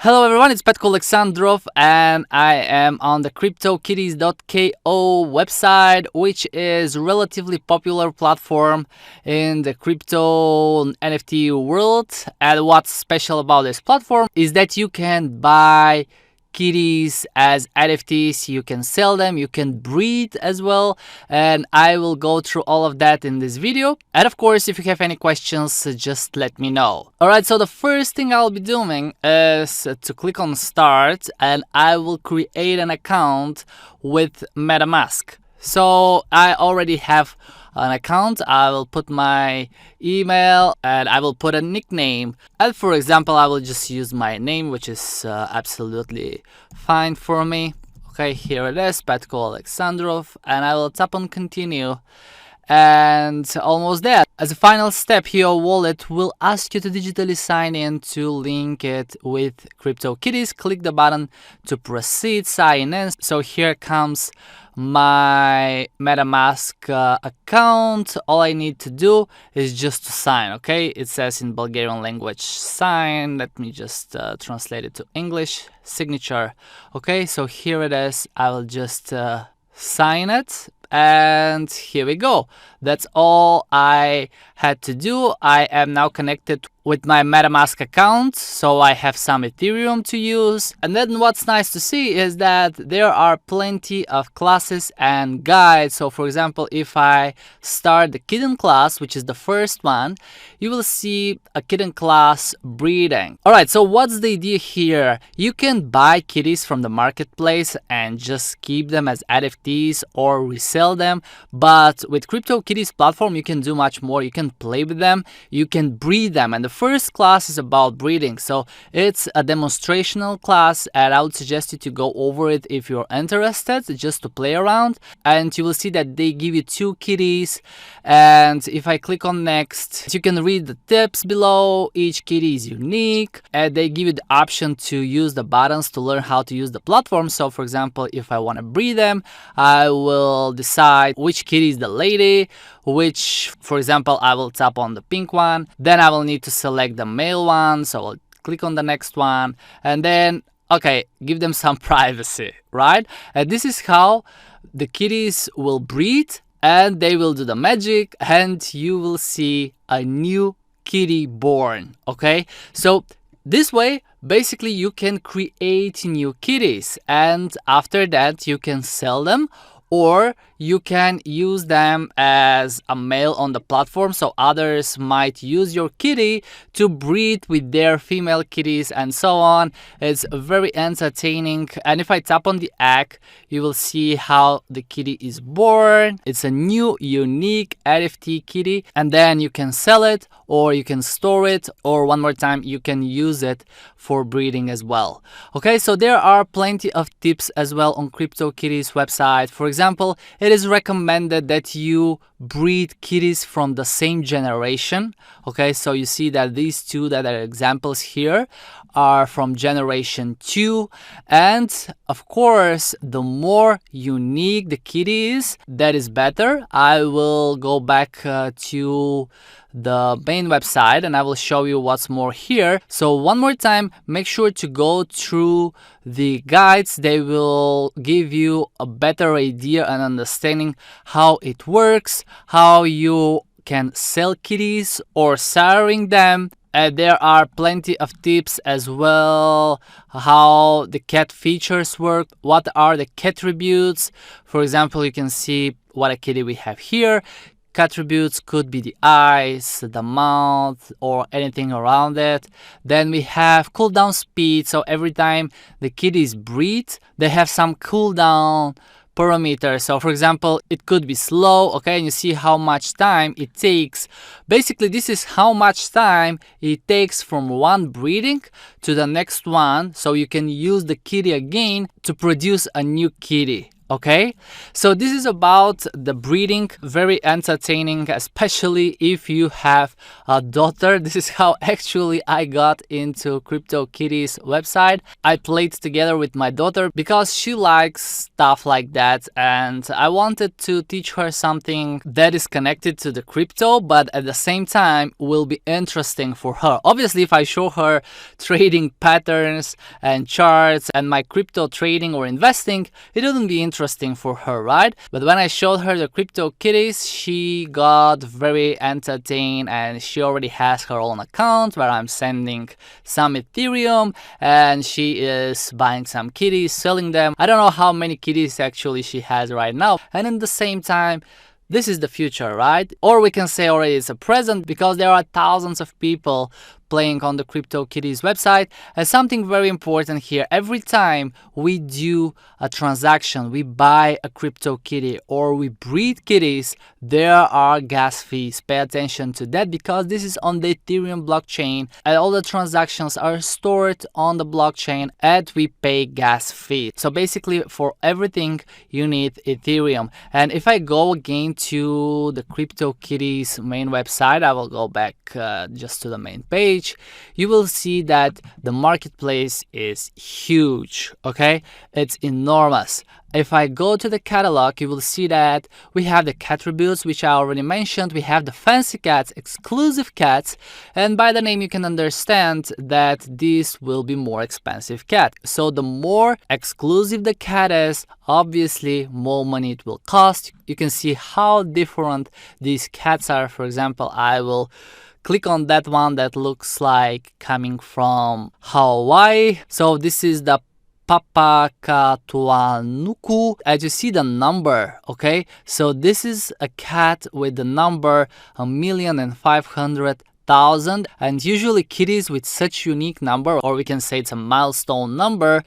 Hello everyone, it's Petko Alexandrov and I am on the CryptoKitties.ko website, which is a relatively popular platform in the crypto NFT world. And what's special about this platform is that you can buy kitties as NFTs, you can sell them, you can breed as well, and I will go through all of that in this video. And of course, if you have any questions, just let me know. Alright, so the first thing I'll be doing is to click on start, and I will create an account with MetaMask. So I already have an account. I will put my email and I will put a nickname, and for example I will just use my name, which is absolutely fine for me. Okay, here it is, Petko Alexandrov, and I will tap on continue, and almost there. As a final step, your wallet will ask you to digitally sign in to link it with CryptoKitties. Click the button to proceed, sign in. So here comes my MetaMask account. All I need to do is just to sign. Okay, it says in Bulgarian language sign. Let me just translate it to English. Signature. Okay, so here it is. I will just sign it, and here we go. That's all I had to do. I am now connected with my MetaMask account, so I have some Ethereum to use. And then what's nice to see is that there are plenty of classes and guides. So for example, if I start the kitten class, which is the first one, you will see a kitten class breeding. Alright, so what's the idea here? You can buy kitties from the marketplace and just keep them as NFTs or resell them, but with CryptoKitties platform you can do much more. You can play with them, you can breed them, and the first class is about breeding. So it's a demonstrational class, and I would suggest you to go over it if you're interested, just to play around. And you will see that they give you 2 kitties, and if I click on next, you can read the tips below. Each kitty is unique, and they give you the option to use the buttons to learn how to use the platform. So for example, if I want to breed them, I will decide which kitty is the lady, which, for example, I will tap on the pink one, then I will need to select the male one, so I'll click on the next one, and then okay, give them some privacy, right? And this is how the kitties will breed, and they will do the magic, and you will see a new kitty born. Okay, so this way basically you can create new kitties, and after that you can sell them, or you can use them as a male on the platform, so others might use your kitty to breed with their female kitties and so on. It's very entertaining, and if I tap on the egg, you will see how the kitty is born. It's a new unique NFT kitty, and then you can sell it, or you can store it, or one more time you can use it for breeding as well. Okay, so there are plenty of tips as well on CryptoKitties website. For example, it is recommended that you breed kitties from the same generation. Okay, so you see that these two that are examples here are from generation 2, and of course the more unique the kitty is, that is better. I will go back to the main website and I will show you what's more here. So one more time, make sure to go through the guides. They will give you a better idea and understanding how it works, how you can sell kitties or siring them. There are plenty of tips as well, how the cat features work, what are the cat attributes. For example, you can see what a kitty we have here. Attributes could be the eyes, the mouth, or anything around it. Then we have cooldown speed. So every time the kitties breed, they have some cooldown parameters. So for example, it could be slow, okay, and you see how much time it takes. Basically, this is how much time it takes from one breeding to the next one, so you can use the kitty again to produce a new kitty. Okay, so this is about the breeding, very entertaining, especially if you have a daughter. This is how actually I got into CryptoKitties website. I played together with my daughter because she likes stuff like that, and I wanted to teach her something that is connected to the crypto, but at the same time will be interesting for her. Obviously, if I show her trading patterns and charts and my crypto trading or investing, it wouldn't be interesting for her, right? But when I showed her the CryptoKitties, she got very entertained, and she already has her own account where I'm sending some Ethereum, and she is buying some kitties, selling them. I don't know how many kitties actually she has right now, and in the same time, this is the future, right? Or we can say already it's a present, because there are thousands of people playing on the CryptoKitties website. And something very important here, every time we do a transaction, we buy a CryptoKitty or we breed kitties, there are gas fees. Pay attention to that, because this is on the Ethereum blockchain and all the transactions are stored on the blockchain and we pay gas fees. So basically for everything you need Ethereum. And if I go again to the CryptoKitties main website, I will go back just to the main page. You will see that the marketplace is huge. Okay, it's enormous. If I go to the catalog, you will see that we have the cat attributes, which I already mentioned. We have the fancy cats, exclusive cats, and by the name you can understand that this will be more expensive cat. So the more exclusive the cat is, obviously more money it will cost. You can see how different these cats are. For example, I will click on that one that looks like coming from Hawaii. So this is the Papakatuanuku. As you see the number, okay? So this is a cat with the number 1,500,000, and usually kitties with such unique number, or we can say it's a milestone number,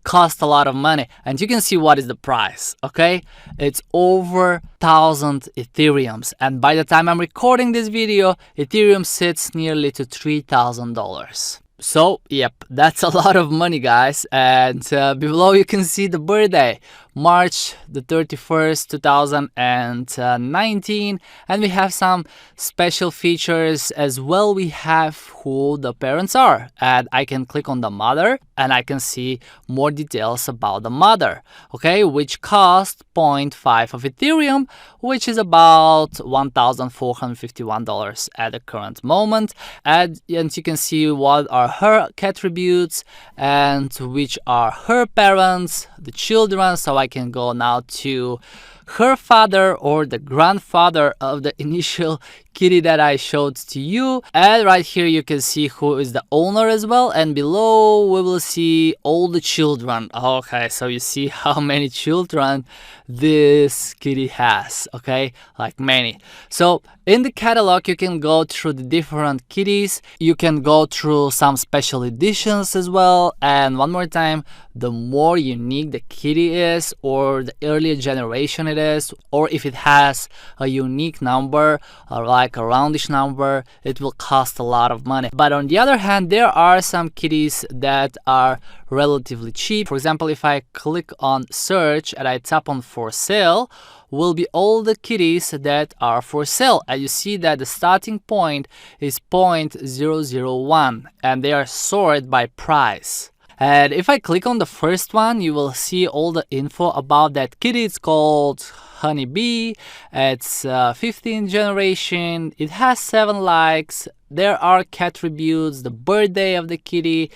cost a lot of money. And you can see what is the price, okay? It's over 1,000 Ethereums, and by the time I'm recording this video, Ethereum sits nearly to $3,000. So, yep, that's a lot of money, guys. And below you can see the birthday, March the 31st, 2019. And we have some special features as well. We have who the parents are. And I can click on the mother and I can see more details about the mother, okay, which cost 0.5 of Ethereum, which is about $1,451 at the current moment. And you can see what are her attributes and which are her parents, the children. So I can go now to her father or the grandfather of the initial kitty that I showed to you, and right here you can see who is the owner as well, and below we will see all the children. Okay, so you see how many children this kitty has, okay, like many. So in the catalog you can go through the different kitties, you can go through some special editions as well, and one more time, the more unique the kitty is, or the earlier generation it is, or if it has a unique number or like a roundish number, it will cost a lot of money. But on the other hand, there are some kitties that are relatively cheap. For example, if I click on search and I tap on for sale, will be all the kitties that are for sale, and you see that the starting point is 0.001 and they are sorted by price. And if I click on the first one, you will see all the info about that kitty. It's called Honeybee. It's 15th generation. It has 7 likes. There are cat attributes, the birthday of the kitty.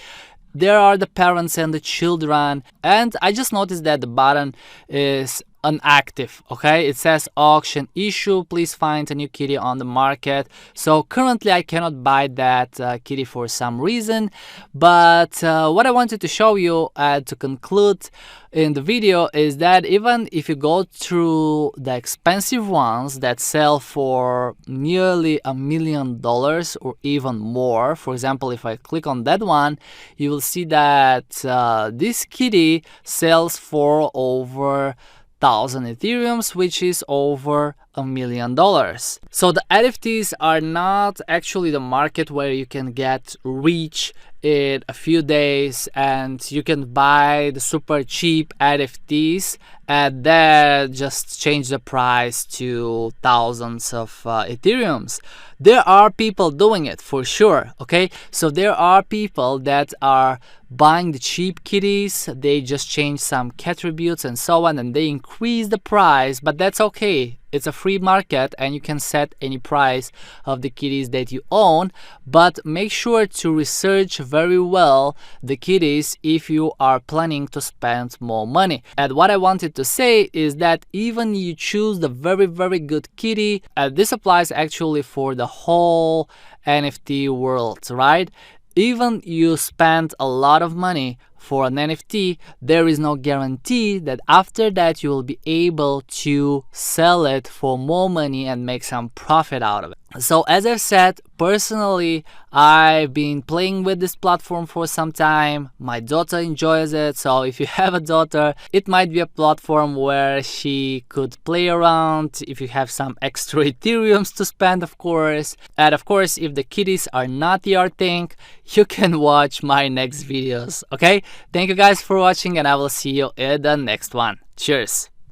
There are the parents and the children. And I just noticed that the button is inactive, okay? It says auction issue, please find a new kitty on the market. So currently I cannot buy that kitty for some reason, but what I wanted to show you to conclude in the video is that even if you go through the expensive ones that sell for nearly $1 million or even more, for example, if I click on that one, you will see that this kitty sells for over 1,000 Ethereums, which is over $1 million. So the NFTs are not actually the market where you can get rich in a few days, and you can buy the super cheap NFTs and then just change the price to thousands of Ethereums. There are people doing it for sure, okay? So there are people that are buying the cheap kitties, they just change some cat attributes and so on, and they increase the price, but that's okay. It's a free market and you can set any price of the kitties that you own, but make sure to research very well the kitties if you are planning to spend more money. And what I wanted to say is that even you choose the very good kitty, this applies actually for the whole NFT world, right? Even you spend a lot of money for an NFT, there is no guarantee that after that you will be able to sell it for more money and make some profit out of it. So as I've said, personally, I've been playing with this platform for some time. My daughter enjoys it, so if you have a daughter, it might be a platform where she could play around if you have some extra Ethereums to spend, of course. And of course, if the kitties are not your thing, you can watch my next videos, okay? Thank you guys for watching, and I will see you in the next one. Cheers!